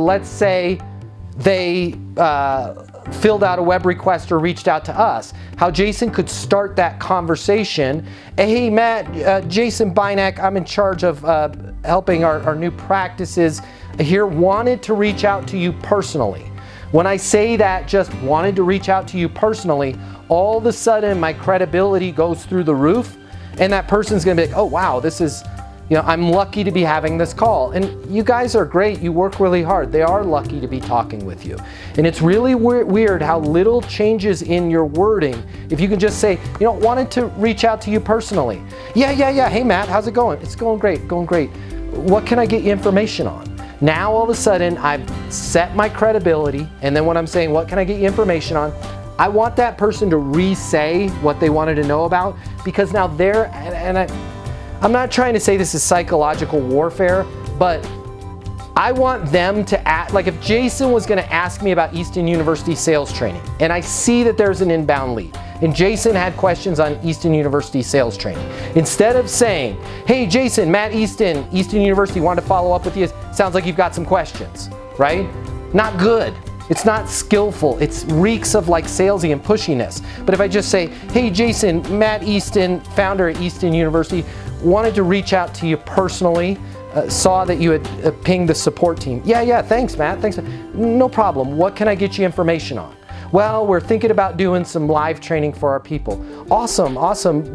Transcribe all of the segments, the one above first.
Let's say they filled out a web request or reached out to us. How Jason could start that conversation. Hey Matt, Jason Bynack, I'm in charge of helping our new practices here, wanted to reach out to you personally. When I say that, just wanted to reach out to you personally, all of a sudden my credibility goes through the roof, and that person's gonna be like, oh wow, this is, I'm lucky to be having this call. And you guys are great, you work really hard. They are lucky to be talking with you. And it's really weird how little changes in your wording. If you can just say, wanted to reach out to you personally. Yeah, hey Matt, how's it going? It's going great. What can I get you information on? Now all of a sudden I've set my credibility, and then when I'm saying, what can I get you information on? I want that person to re-say what they wanted to know about, because now I'm not trying to say this is psychological warfare, but I want them to act like if Jason was gonna ask me about Easton University sales training, and I see that there's an inbound lead, and Jason had questions on Easton University sales training. Instead of saying, hey Jason, Matt Easton University wanted to follow up with you. Sounds like you've got some questions, right? Not good. It's not skillful. It reeks of like salesy and pushiness. But if I just say, hey Jason, Matt Easton, founder at Easton University, wanted to reach out to you personally, saw that you had pinged the support team. Yeah, thanks Matt, thanks. No problem, what can I get you information on? Well, we're thinking about doing some live training for our people. Awesome.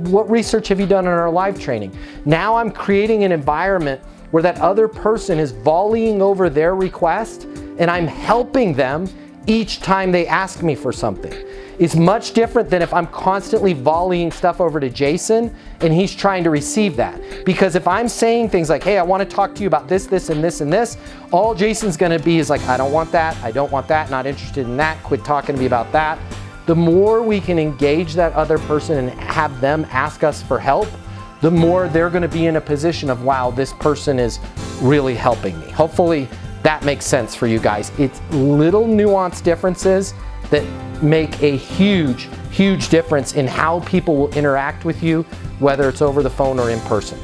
What research have you done on our live training? Now I'm creating an environment where that other person is volleying over their request, and I'm helping them each time they ask me for something. It's much different than if I'm constantly volleying stuff over to Jason and he's trying to receive that. Because if I'm saying things like, hey, I want to talk to you about this, and this, all Jason's gonna be is like, I don't want that, not interested in that, quit talking to me about that. The more we can engage that other person and have them ask us for help, the more they're gonna be in a position of, wow, this person is really helping me. Hopefully that makes sense for you guys. It's little nuanced differences that make a huge difference in how people will interact with you, whether it's over the phone or in person.